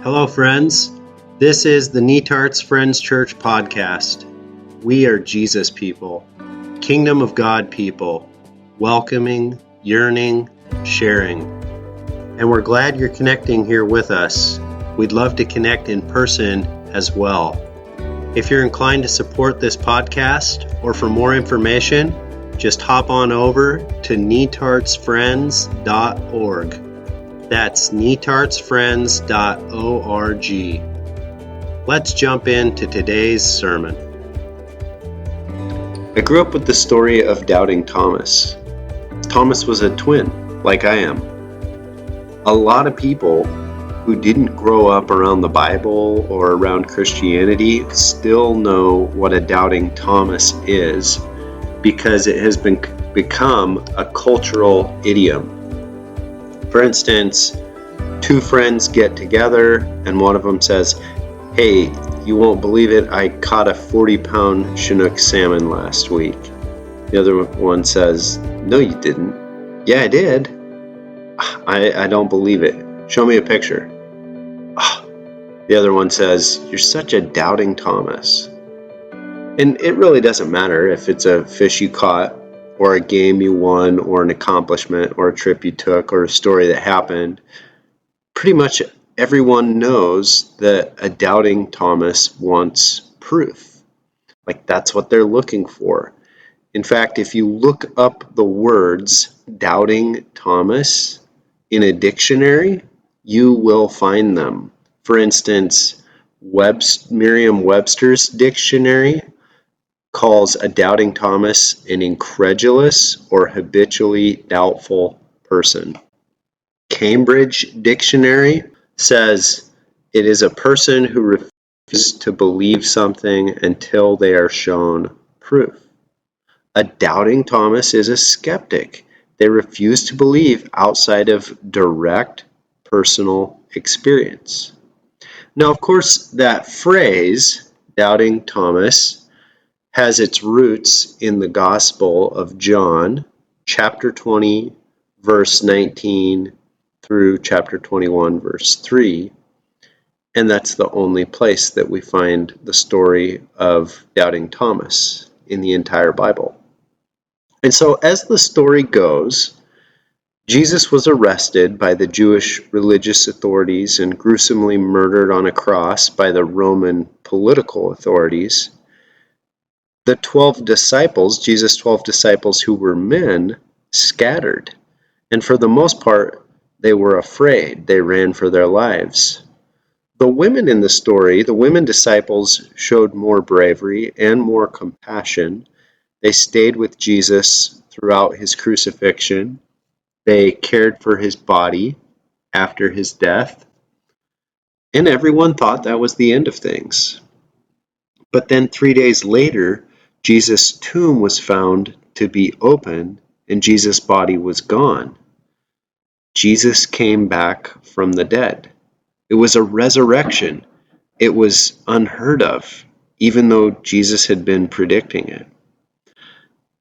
Hello, friends. This is the Netarts Friends Church podcast. We are Jesus people, Kingdom of God people, welcoming, yearning, sharing. And we're glad you're connecting here with us. We'd love to connect in person as well. If you're inclined to support this podcast or for more information, just hop on over to netartsfriends.org. That's netartsfriends.org. Let's jump into today's sermon. I grew up with the story of doubting Thomas. Thomas was a twin, like I am. A lot of people who didn't grow up around the Bible or around Christianity still know what a doubting Thomas is because it has become a cultural idiom. For instance, two friends get together and one of them says, "Hey, you won't believe it, I caught a 40-pound Chinook salmon last week." The other one says, "No, you didn't." "Yeah, I did." I don't believe it. Show me a picture." The other one says, "You're such a doubting Thomas." And it really doesn't matter if it's a fish you caught, or a game you won, or an accomplishment, or a trip you took, or a story that happened. Pretty much everyone knows that a doubting Thomas wants proof. Like, that's what they're looking for. In fact, if you look up the words doubting Thomas in a dictionary, you will find them. For instance, Merriam-Webster's dictionary calls a doubting Thomas an incredulous or habitually doubtful person. Cambridge Dictionary says it is a person who refuses to believe something until they are shown proof. A doubting Thomas is a skeptic. They refuse to believe outside of direct personal experience. Now, of course, that phrase, doubting Thomas, has its roots in the Gospel of John, chapter 20, verse 19 through chapter 21, verse 3. And that's the only place that we find the story of doubting Thomas in the entire Bible. And so as the story goes, Jesus was arrested by the Jewish religious authorities and gruesomely murdered on a cross by the Roman political authorities. The 12 disciples, Jesus' 12 disciples who were men, scattered. And for the most part, they were afraid. They ran for their lives. The women in the story, the women disciples, showed more bravery and more compassion. They stayed with Jesus throughout his crucifixion. They cared for his body after his death. And everyone thought that was the end of things. But then 3 days later, Jesus' tomb was found to be open and Jesus' body was gone. Jesus came back from the dead. It was a resurrection. It was unheard of, even though Jesus had been predicting it.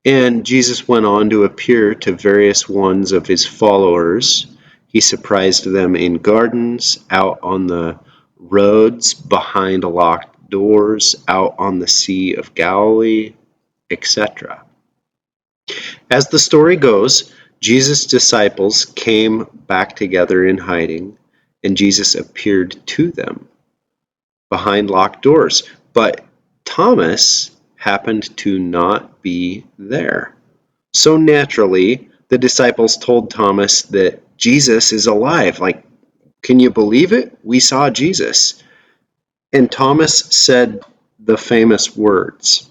And Jesus went on to appear to various ones of his followers. He surprised them in gardens, out on the roads, behind locked doors, out on the Sea of Galilee, etc. As the story goes, Jesus' disciples came back together in hiding, and Jesus appeared to them behind locked doors. But Thomas happened to not be there. So naturally, the disciples told Thomas that Jesus is alive. Like, can you believe it? We saw Jesus. And Thomas said the famous words,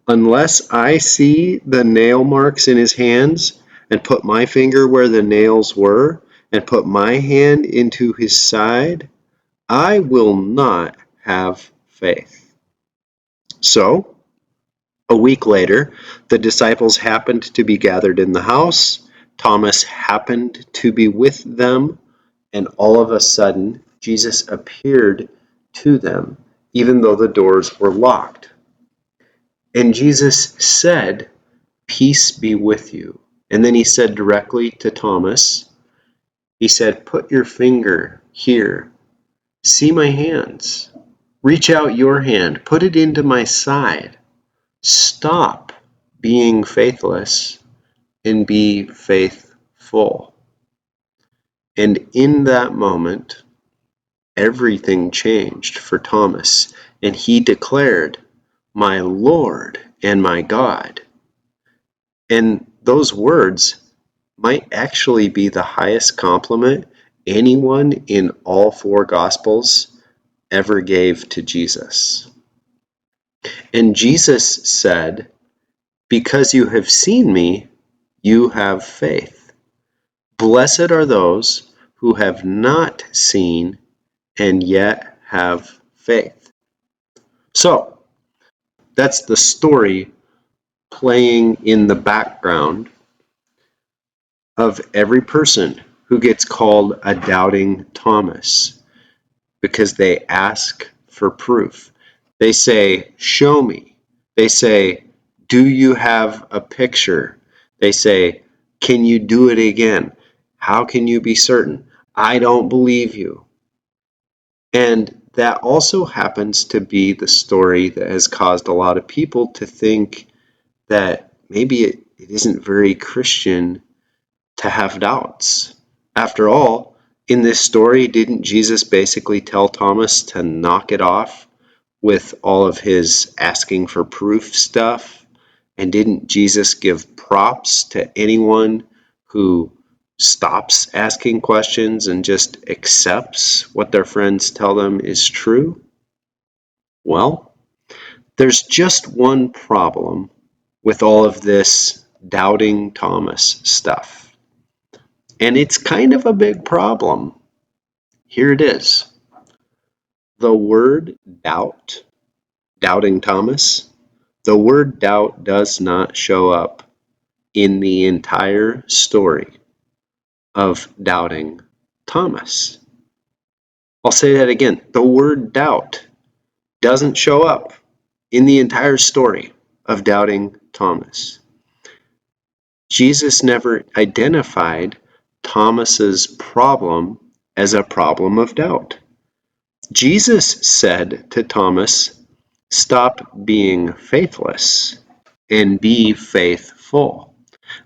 "Unless I see the nail marks in his hands and put my finger where the nails were and put my hand into his side, I will not have faith." So, a week later, the disciples happened to be gathered in the house. Thomas happened to be with them, and all of a sudden, Jesus appeared to them, even though the doors were locked. And Jesus said, "Peace be with you." And then he said directly to Thomas, he said, "Put your finger here See my hands. Reach out your hand. Put it into my side. Stop being faithless and be faithful. And in that moment, everything changed for Thomas, and he declared, "My Lord and my God." And those words might actually be the highest compliment anyone in all four Gospels ever gave to Jesus. And Jesus said, "Because you have seen me, you have faith. Blessed are those who have not seen and yet have faith." So, that's the story playing in the background of every person who gets called a doubting Thomas, because they ask for proof. They say, "Show me." They say, "Do you have a picture?" They say, "Can you do it again? How can you be certain? I don't believe you." And that also happens to be the story that has caused a lot of people to think that maybe it isn't very Christian to have doubts. After all, in this story, didn't Jesus basically tell Thomas to knock it off with all of his asking for proof stuff? And didn't Jesus give props to anyone who stops asking questions and just accepts what their friends tell them is true? Well, there's just one problem with all of this doubting Thomas stuff. And it's kind of a big problem. Here it is. The word doubt, doubting Thomas, the word doubt does not show up in the entire story of doubting Thomas. I'll say that again. The word doubt doesn't show up in the entire story of doubting Thomas. Jesus never identified Thomas's problem as a problem of doubt. Jesus said to Thomas, "Stop being faithless and be faithful."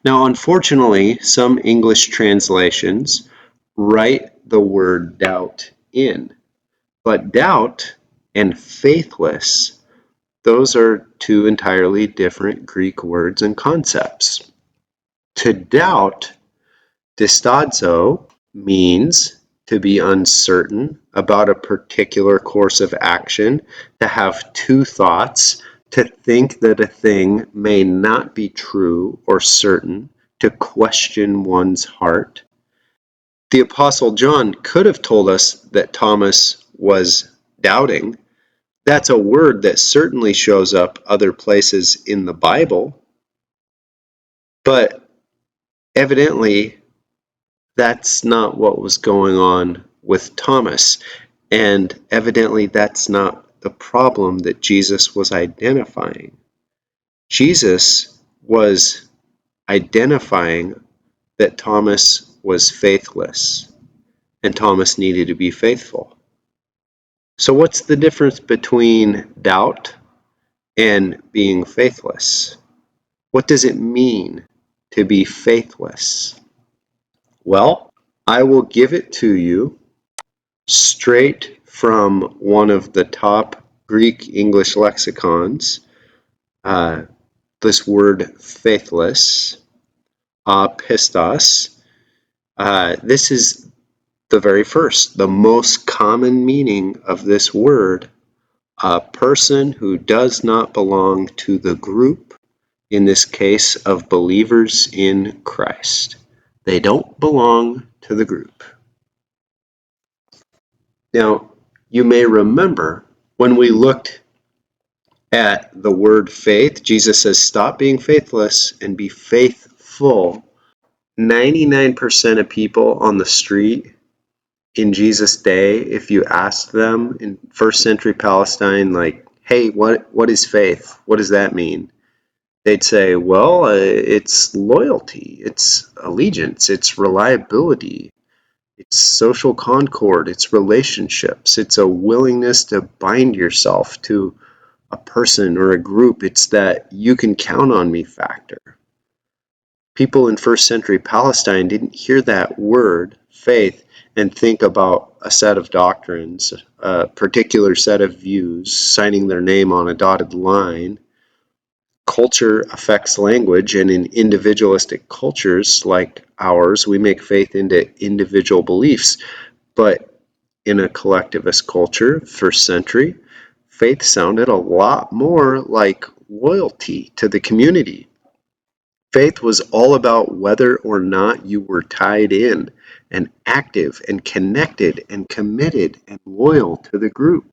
Now, unfortunately, some English translations write the word doubt in, but doubt and faithless, those are two entirely different Greek words and concepts. To doubt, distadzo, means to be uncertain about a particular course of action, to have two thoughts, to think that a thing may not be true or certain, to question one's heart. The Apostle John could have told us that Thomas was doubting. That's a word that certainly shows up other places in the Bible, but evidently that's not what was going on with Thomas, and evidently that's not the problem that Jesus was identifying. Jesus was identifying that Thomas was faithless, and Thomas needed to be faithful. So what's the difference between doubt and being faithless? What does it mean to be faithless? Well, I will give it to you straight from one of the top Greek English lexicons. This word faithless, pistos, this is the very first, the most common meaning of this word: a person who does not belong to the group, in this case of believers in Christ. They don't belong to the group. Now, you may remember when we looked at the word faith, Jesus says, "Stop being faithless and be faithful." 99% of people on the street in Jesus' day, if you asked them in first century Palestine, like, "Hey, what is faith? What does that mean?" They'd say, "Well, it's loyalty, it's allegiance, it's reliability, It's social concord, it's relationships, it's a willingness to bind yourself to a person or a group. It's that you can count on me factor. People in first century Palestine didn't hear that word, faith, and think about a set of doctrines, a particular set of views, signing their name on a dotted line. Culture affects language, and in individualistic cultures like ours, we make faith into individual beliefs. But in a collectivist culture, first century, faith sounded a lot more like loyalty to the community. Faith was all about whether or not you were tied in and active and connected and committed and loyal to the group.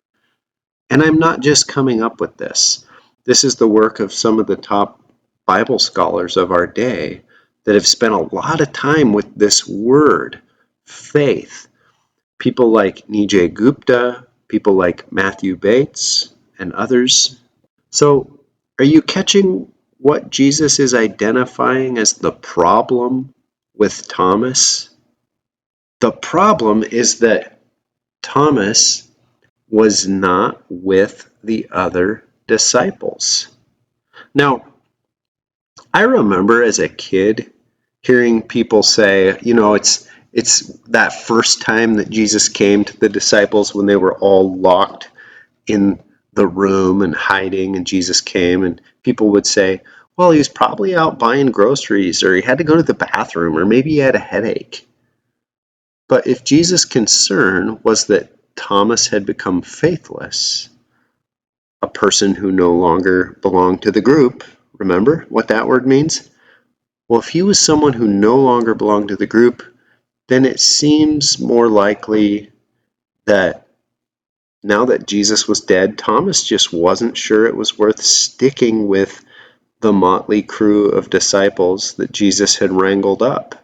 And I'm not just coming up with this. This is the work of some of the top Bible scholars of our day that have spent a lot of time with this word, faith. People like Nijay Gupta, people like Matthew Bates, and others. So, are you catching what Jesus is identifying as the problem with Thomas? The problem is that Thomas was not with the other disciples. Now, I remember as a kid hearing people say, it's that first time that Jesus came to the disciples when they were all locked in the room and hiding, and Jesus came, and people would say, well, he was probably out buying groceries, or he had to go to the bathroom, or maybe he had a headache. But if Jesus' concern was that Thomas had become faithless, a person who no longer belonged to the group, remember what that word means? Well, if he was someone who no longer belonged to the group, then it seems more likely that now that Jesus was dead, Thomas just wasn't sure it was worth sticking with the motley crew of disciples that Jesus had wrangled up.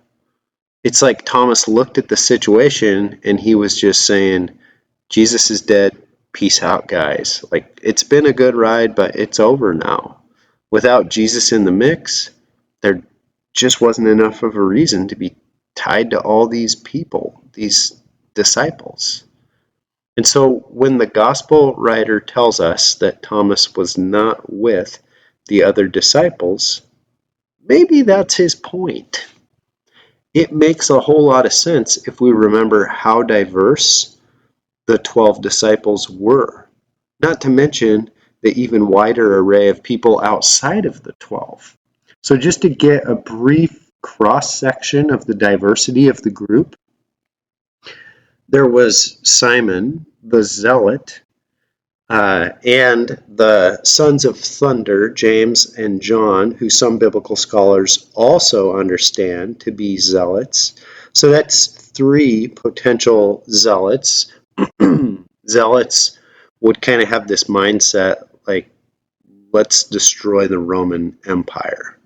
It's like Thomas looked at the situation and he was just saying, Jesus is dead, peace out, guys. Like, it's been a good ride, but it's over now. Without Jesus in the mix, there just wasn't enough of a reason to be tied to all these people, these disciples. And so when the gospel writer tells us that Thomas was not with the other disciples, maybe that's his point. It makes a whole lot of sense if we remember how diverse the 12 disciples were, not to mention the even wider array of people outside of the 12. So just to get a brief cross-section of the diversity of the group, there was Simon the Zealot, and the sons of thunder, James and John, who some biblical scholars also understand to be zealots. So that's 3 potential zealots. Zealots would kind of have this mindset like, let's destroy the Roman Empire.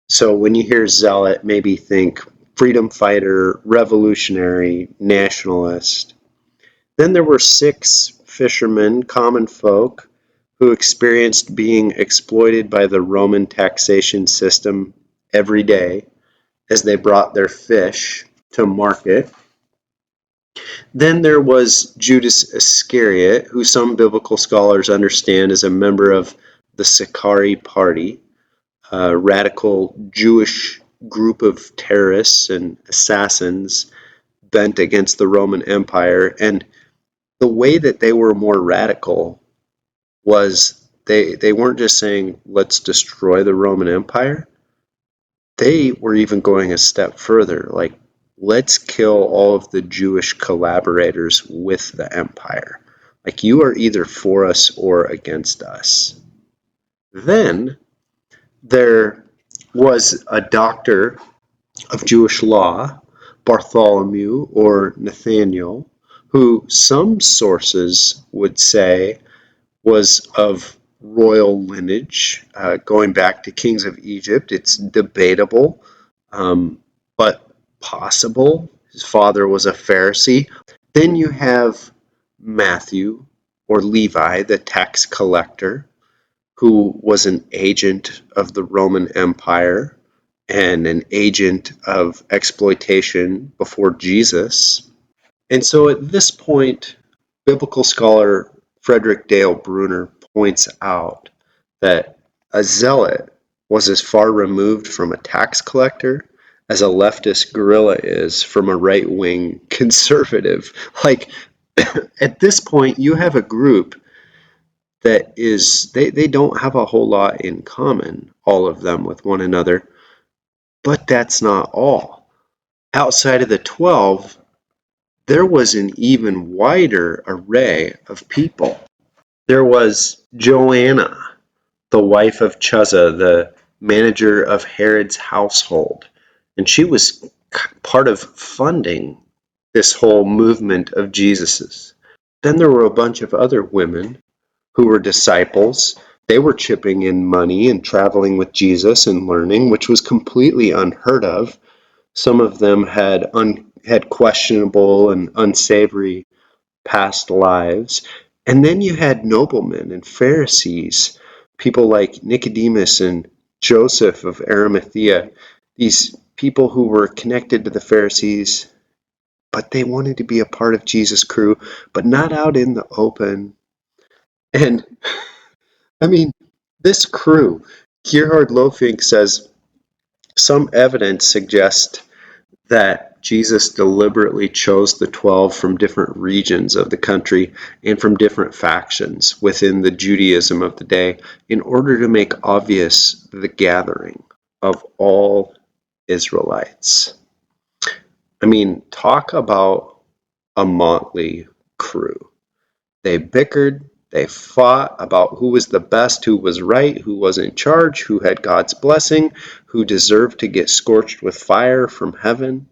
So when you hear zealot, maybe think freedom fighter, revolutionary, nationalist. Then there were 6 fishermen, common folk, who experienced being exploited by the Roman taxation system every day as they brought their fish to market. Then there was Judas Iscariot, who some biblical scholars understand as a member of the Sicarii Party, a radical Jewish group of terrorists and assassins bent against the Roman Empire. And the way that they were more radical was they weren't just saying, let's destroy the Roman Empire. They were even going a step further, like, let's kill all of the Jewish collaborators with the empire. Like, you are either for us or against us. Then there was a doctor of Jewish law, Bartholomew or Nathaniel, who some sources would say was of royal lineage, going back to kings of Egypt. It's debatable, but possible. His father was a Pharisee. Then you have Matthew, or Levi, the tax collector, who was an agent of the Roman Empire and an agent of exploitation before Jesus. And so at this point, biblical scholar Frederick Dale Bruner points out that a zealot was as far removed from a tax collector as a leftist guerrilla is from a right-wing conservative. Like, at this point, you have a group that is, they don't have a whole lot in common, all of them, with one another, but that's not all. Outside of the 12, there was an even wider array of people. There was Joanna, the wife of Chuza, the manager of Herod's household, and she was part of funding this whole movement of Jesus's. Then there were a bunch of other women who were disciples. They were chipping in money and traveling with Jesus and learning, which was completely unheard of. Some of them had questionable and unsavory past lives. And then you had noblemen and Pharisees, people like Nicodemus and Joseph of Arimathea, these people who were connected to the Pharisees, but they wanted to be a part of Jesus' crew, but not out in the open. And I mean, this crew, Gerhard Lofink says, some evidence suggests that Jesus deliberately chose the 12 from different regions of the country and from different factions within the Judaism of the day in order to make obvious the gathering of all Israelites. I mean, talk about a motley crew. They bickered, they fought about who was the best, who was right, who was in charge, who had God's blessing, who deserved to get scorched with fire from heaven.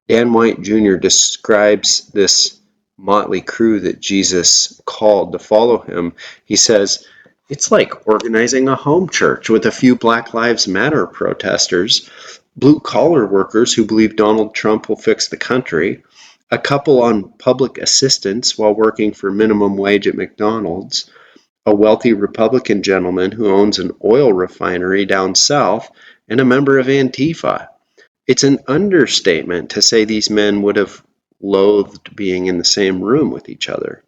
Dan White Jr. describes this motley crew that Jesus called to follow him. He says, it's like organizing a home church with a few Black Lives Matter protesters, blue-collar workers who believe Donald Trump will fix the country, a couple on public assistance while working for minimum wage at McDonald's, a wealthy Republican gentleman who owns an oil refinery down south, and a member of Antifa. It's an understatement to say these men would have loathed being in the same room with each other.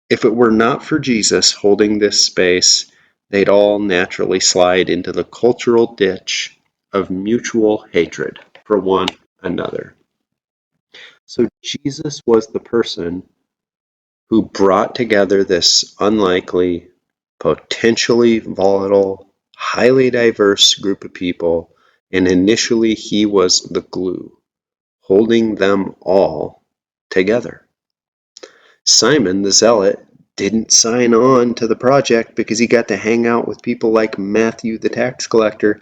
If it were not for Jesus holding this space, they'd all naturally slide into the cultural ditch of mutual hatred for one another. So Jesus was the person who brought together this unlikely, potentially volatile, highly diverse group of people, and initially he was the glue holding them all together. Simon the Zealot didn't sign on to the project because he got to hang out with people like Matthew the tax collector.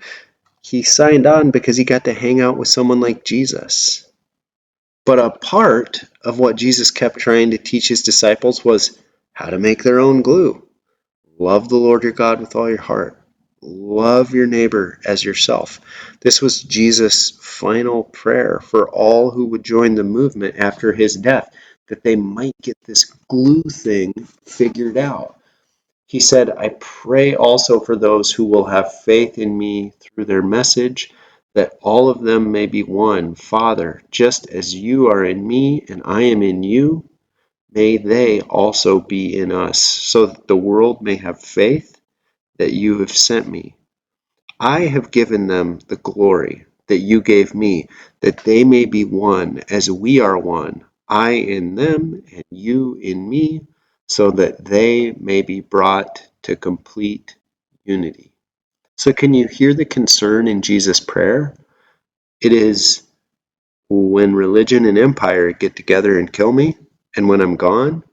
He signed on because he got to hang out with someone like Jesus. But a part of what Jesus kept trying to teach his disciples was how to make their own glue. Love the Lord your God with all your heart. Love your neighbor as yourself. This was Jesus' final prayer for all who would join the movement after his death, that they might get this glue thing figured out. He said, I pray also for those who will have faith in me through their message, that all of them may be one. Father, just as you are in me and I am in you, may they also be in us, so that the world may have faith that you have sent me. I have given them the glory that you gave me, that they may be one as we are one, I in them and you in me, so that they may be brought to complete unity. So can you hear the concern in Jesus' prayer? It is, when religion and empire get together and kill me, and when I'm gone,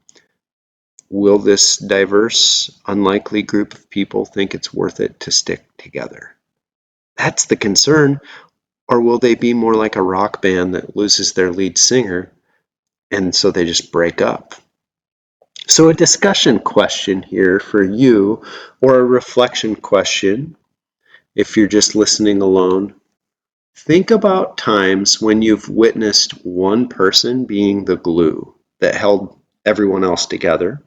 will this diverse, unlikely group of people think it's worth it to stick together? That's the concern. Or will they be more like a rock band that loses their lead singer and so they just break up? So a discussion question here for you, or a reflection question if you're just listening alone. Think about times when you've witnessed one person being the glue that held everyone else together.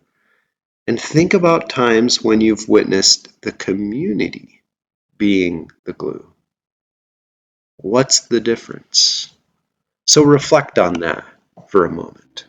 And think about times when you've witnessed the community being the glue. What's the difference? So reflect on that for a moment.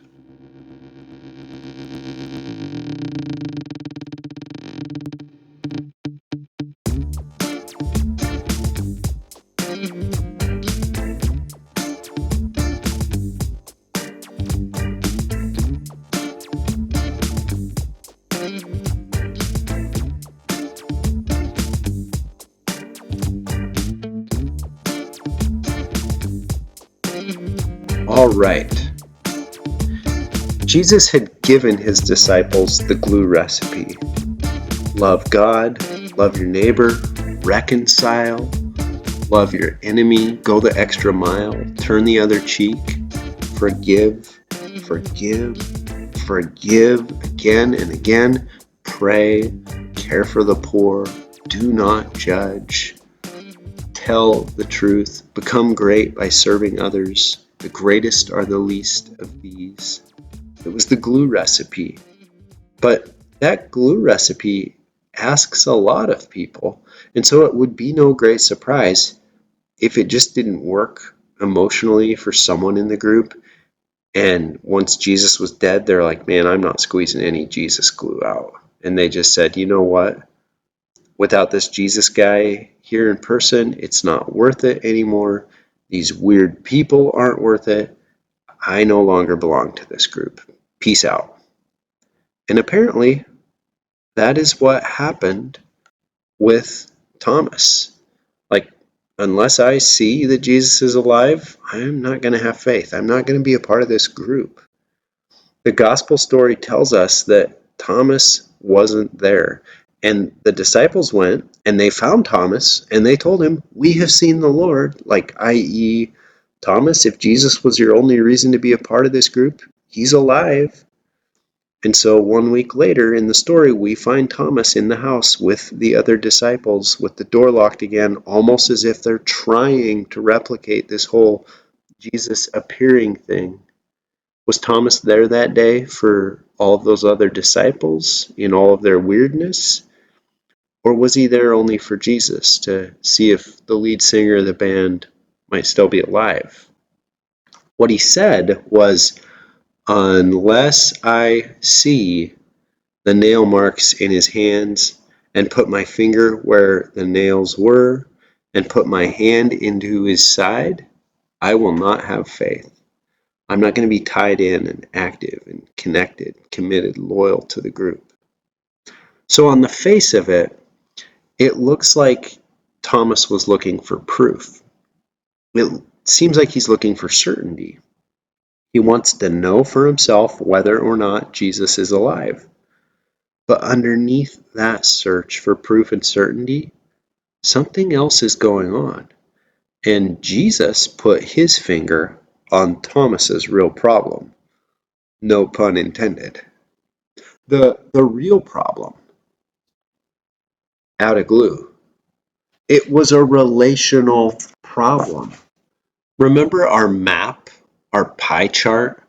right. Jesus had given his disciples the glue recipe. Love God, love your neighbor, reconcile, love your enemy, go the extra mile, turn the other cheek, forgive, forgive, forgive again and again, pray, care for the poor, do not judge, tell the truth, become great by serving others. The greatest are the least of these. It was the glue recipe. But that glue recipe asks a lot of people. And so it would be no great surprise if it just didn't work emotionally for someone in the group. And once Jesus was dead, they're like, man, I'm not squeezing any Jesus glue out. And they just said, you know what? Without this Jesus guy here in person, it's not worth it anymore. These weird people aren't worth it. I no longer belong to this group. Peace out. And apparently, that is what happened with Thomas. Like, unless I see that Jesus is alive, I'm not going to have faith. I'm not going to be a part of this group. The gospel story tells us that Thomas wasn't there. And the disciples went and they found Thomas and they told him, we have seen the Lord. Like, i.e., Thomas, if Jesus was your only reason to be a part of this group, he's alive. And so 1 week later in the story, we find Thomas in the house with the other disciples with the door locked again, almost as if they're trying to replicate this whole Jesus appearing thing. Was Thomas there that day for all of those other disciples in all of their weirdness? Or was he there only for Jesus to see if the lead singer of the band might still be alive? What he said was, unless I see the nail marks in his hands and put my finger where the nails were and put my hand into his side, I will not have faith. I'm not going to be tied in and active and connected, committed, loyal to the group. So on the face of it, it looks like Thomas was looking for proof. It seems like he's looking for certainty. He wants to know for himself whether or not Jesus is alive. But underneath that search for proof and certainty, something else is going on. And Jesus put his finger on Thomas's real problem. No pun intended. The real problem, out of glue. It was a relational problem. Remember our map, our pie chart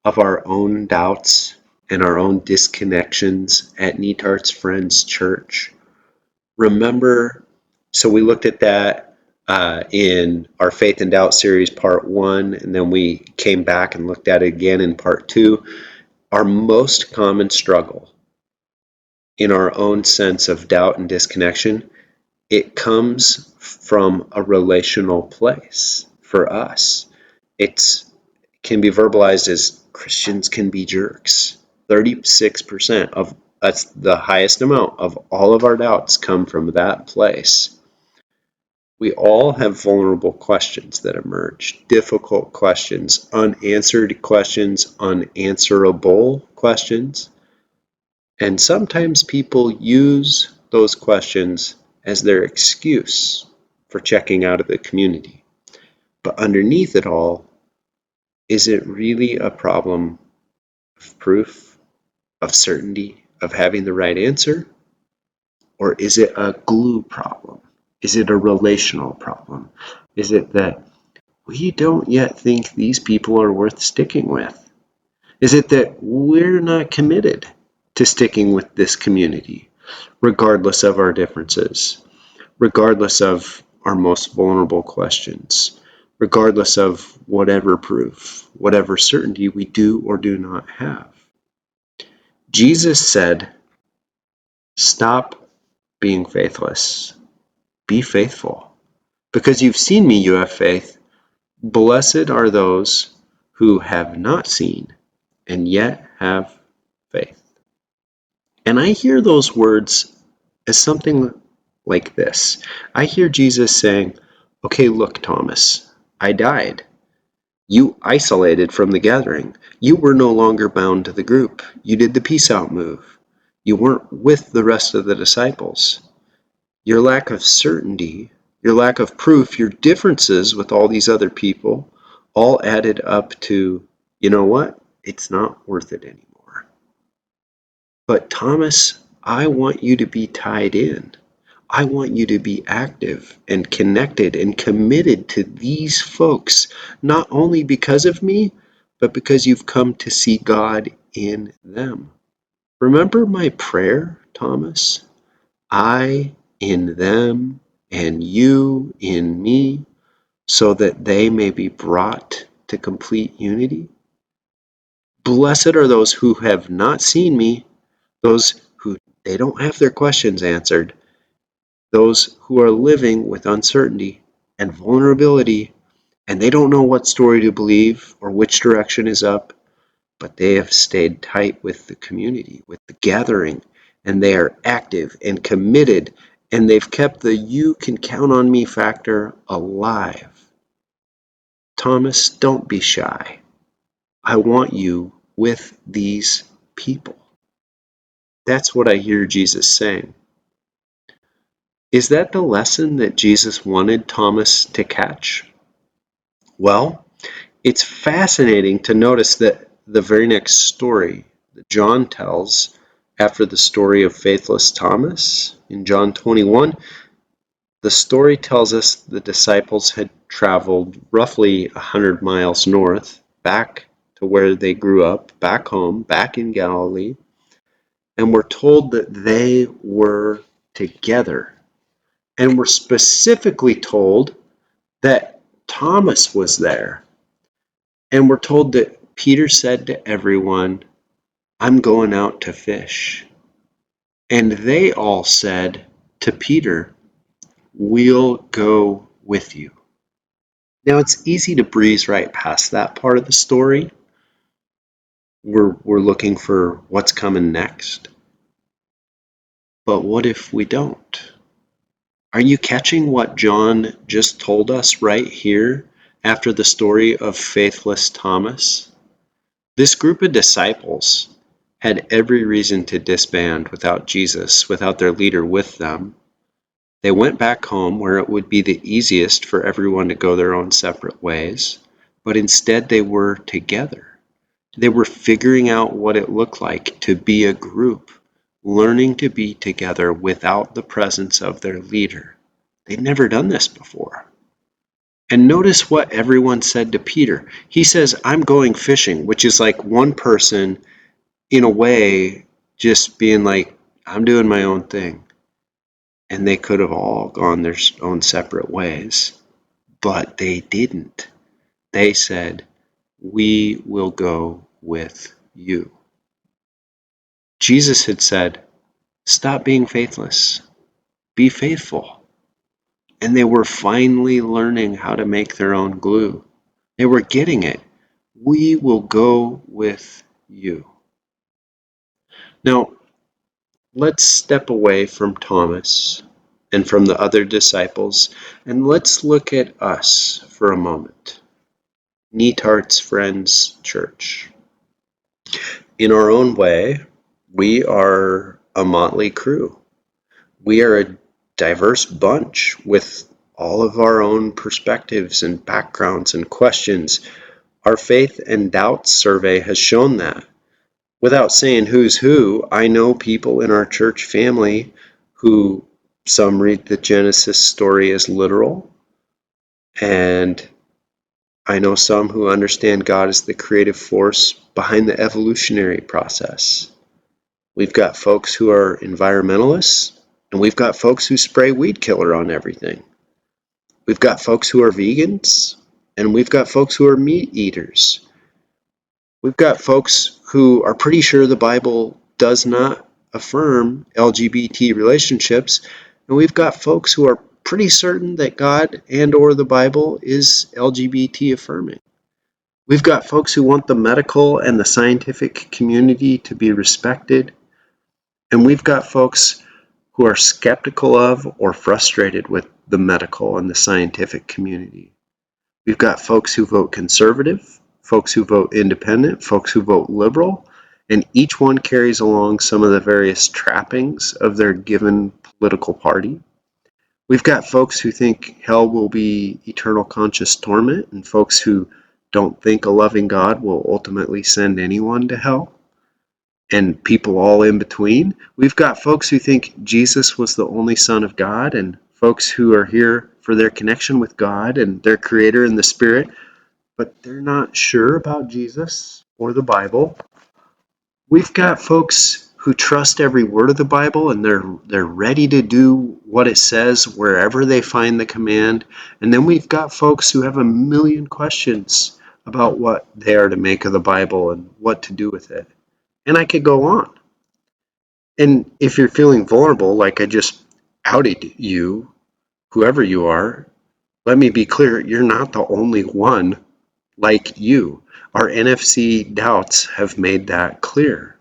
of our own doubts and our own disconnections at Netart's Friends Church? Remember, so we looked at that in our Faith and Doubt series, part 1, and then we came back and looked at it again in part 2. Our most common struggle in our own sense of doubt and disconnection, it comes from a relational place for us. It can be verbalized as Christians can be jerks. 36% of that's the highest amount of all of our doubts come from that place. We all have vulnerable questions that emerge, difficult questions, unanswered questions, unanswerable questions. And sometimes people use those questions as their excuse for checking out of the community. But underneath it all, is it really a problem of proof, of certainty, of having the right answer? Or is it a glue problem? Is it a relational problem? Is it that we don't yet think these people are worth sticking with? Is it that we're not committed to sticking with this community, regardless of our differences, regardless of our most vulnerable questions, regardless of whatever proof, whatever certainty we do or do not have? Jesus said, stop being faithless. Be faithful. Because you've seen me, you have faith. Blessed are those who have not seen and yet have faith. And I hear those words as something like this. I hear Jesus saying, okay, look, Thomas, I died. You isolated from the gathering. You were no longer bound to the group. You did the peace out move. You weren't with the rest of the disciples. Your lack of certainty, your lack of proof, your differences with all these other people all added up to, you know what? It's not worth it anymore. But Thomas, I want you to be tied in. I want you to be active and connected and committed to these folks, not only because of me, but because you've come to see God in them. Remember my prayer, Thomas? I in them and you in me, so that they may be brought to complete unity. Blessed are those who have not seen me, those who they don't have their questions answered, those who are living with uncertainty and vulnerability, and they don't know what story to believe or which direction is up, but they have stayed tight with the community, with the gathering, and they are active and committed, and they've kept the "you can count on me" factor alive. Thomas, don't be shy. I want you with these people. That's what I hear Jesus saying. Is that the lesson that Jesus wanted Thomas to catch? Well, it's fascinating to notice that the very next story that John tells after the story of faithless Thomas, in John 21, the story tells us the disciples had traveled roughly 100 miles north, back to where they grew up, back home, back in Galilee, and we're told that they were together. And we're specifically told that Thomas was there. And we're told that Peter said to everyone, "I'm going out to fish." And they all said to Peter, "We'll go with you." Now, it's easy to breeze right past that part of the story. We're looking for what's coming next. But what if we don't? Are you catching what John just told us right here after the story of faithless Thomas? This group of disciples had every reason to disband without Jesus, without their leader with them. They went back home where it would be the easiest for everyone to go their own separate ways, but instead they were together. They were figuring out what it looked like to be a group, learning to be together without the presence of their leader. They'd never done this before. And notice what everyone said to Peter. He says, "I'm going fishing," which is like one person, in a way, just being like, "I'm doing my own thing." And they could have all gone their own separate ways, but they didn't. They said, "We will go with you." Jesus had said, "Stop being faithless. Be faithful." And they were finally learning how to make their own glue. They were getting it. We will go with you. Now, let's step away from Thomas and from the other disciples, and let's look at us for a moment. Neatarts Friends Church. In our own way, we are a motley crew. We are a diverse bunch with all of our own perspectives and backgrounds and questions. Our faith and doubts survey has shown that. Without saying who's who, I know people in our church family who some read the Genesis story as literal, and I know some who understand God as the creative force behind the evolutionary process. We've got folks who are environmentalists, and we've got folks who spray weed killer on everything. We've got folks who are vegans, and we've got folks who are meat eaters. We've got folks who are pretty sure the Bible does not affirm LGBT relationships, and we've got folks who are pretty certain that God and or the Bible is LGBT affirming. We've got folks who want the medical and the scientific community to be respected, and we've got folks who are skeptical of or frustrated with the medical and the scientific community. We've got folks who vote conservative, folks who vote independent, folks who vote liberal, and each one carries along some of the various trappings of their given political party. We've got folks who think hell will be eternal conscious torment, and folks who don't think a loving God will ultimately send anyone to hell, and people all in between. We've got folks who think Jesus was the only Son of God, and folks who are here for their connection with God and their Creator and the Spirit, but they're not sure about Jesus or the Bible. We've got folks who trust every word of the Bible and they're ready to do what it says wherever they find the command. And then we've got folks who have a million questions about what they are to make of the Bible and what to do with it. And I could go on. And if you're feeling vulnerable, like I just outed you, whoever you are, let me be clear, you're not the only one like you. Our NFC doubts have made that clear.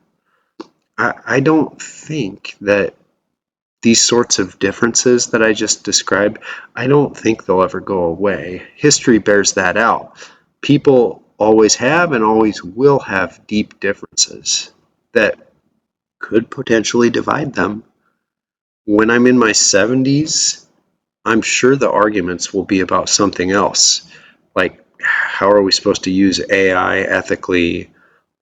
I don't think that these sorts of differences that I just described, I don't think they'll ever go away. History bears that out. People always have and always will have deep differences that could potentially divide them. When I'm in my 70s, I'm sure the arguments will be about something else, like how are we supposed to use AI ethically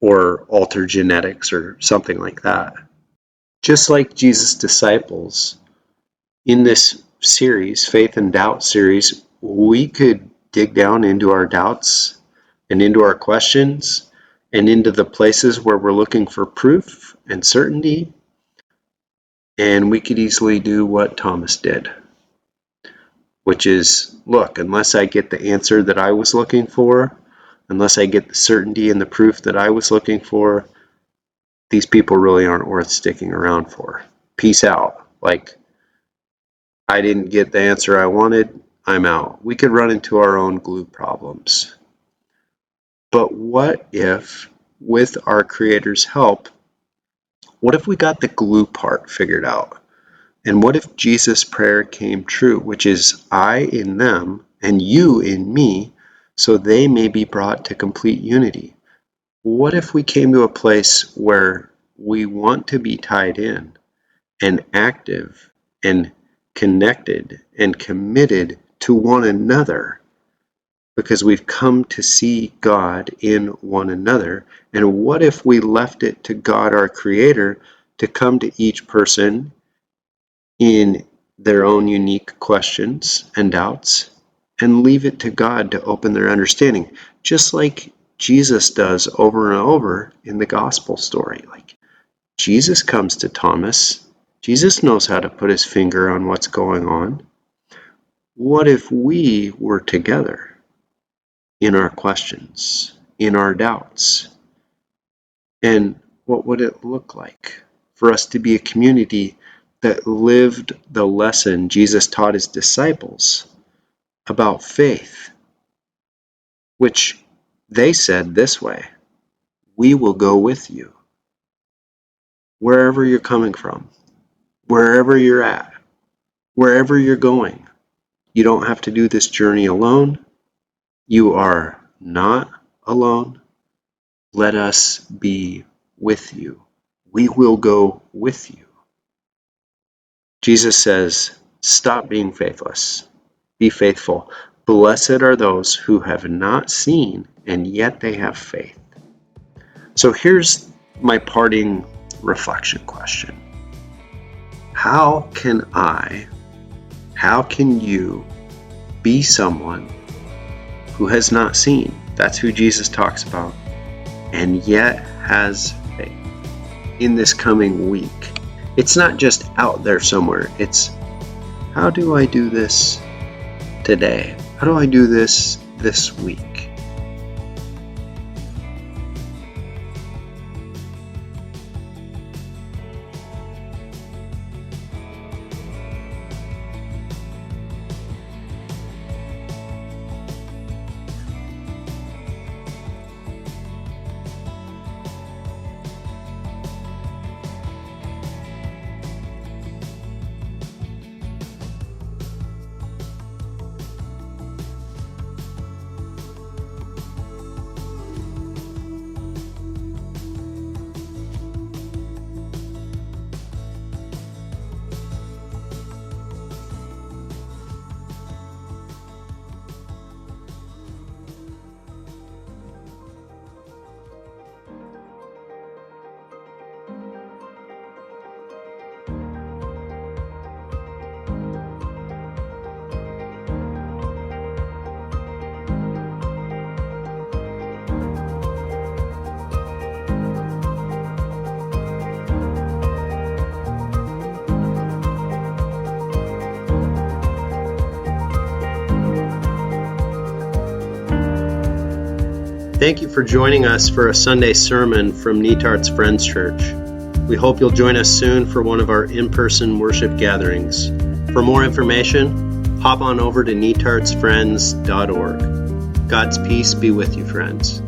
or alter genetics or something like that. Just like Jesus' disciples, in this series, Faith and Doubt series, we could dig down into our doubts and into our questions and into the places where we're looking for proof and certainty, and we could easily do what Thomas did, which is, look, unless I get the answer that I was looking for, unless I get the certainty and the proof that I was looking for, these people really aren't worth sticking around for. Peace out. Like, I didn't get the answer I wanted, I'm out. We could run into our own glue problems. But what if, with our Creator's help, what if we got the glue part figured out? And what if Jesus' prayer came true, which is, I in them and you in me, so they may be brought to complete unity? What if we came to a place where we want to be tied in and active and connected and committed to one another because we've come to see God in one another? And what if we left it to God, our Creator, to come to each person in their own unique questions and doubts and leave it to God to open their understanding, just like Jesus does over and over in the gospel story? Like, Jesus comes to Thomas. Jesus knows how to put his finger on what's going on. What if we were together in our questions, in our doubts? And what would it look like for us to be a community that lived the lesson Jesus taught his disciples about faith, which they said this way: we will go with you wherever you're coming from, wherever you're at, wherever you're going. You don't have to do this journey alone. You are not alone. Let us be with you. We will go with you. Jesus says, stop being faithless. Be faithful. Blessed are those who have not seen and yet they have faith. So here's my parting reflection question. How can you be someone who has not seen? That's who Jesus talks about, and yet has faith in this coming week. It's not just out there somewhere. It's, how do I do this today? How do I do this week? Thank you for joining us for a Sunday sermon from Netart's Friends Church. We hope you'll join us soon for one of our in-person worship gatherings. For more information, hop on over to netartsfriends.org. God's peace be with you, friends.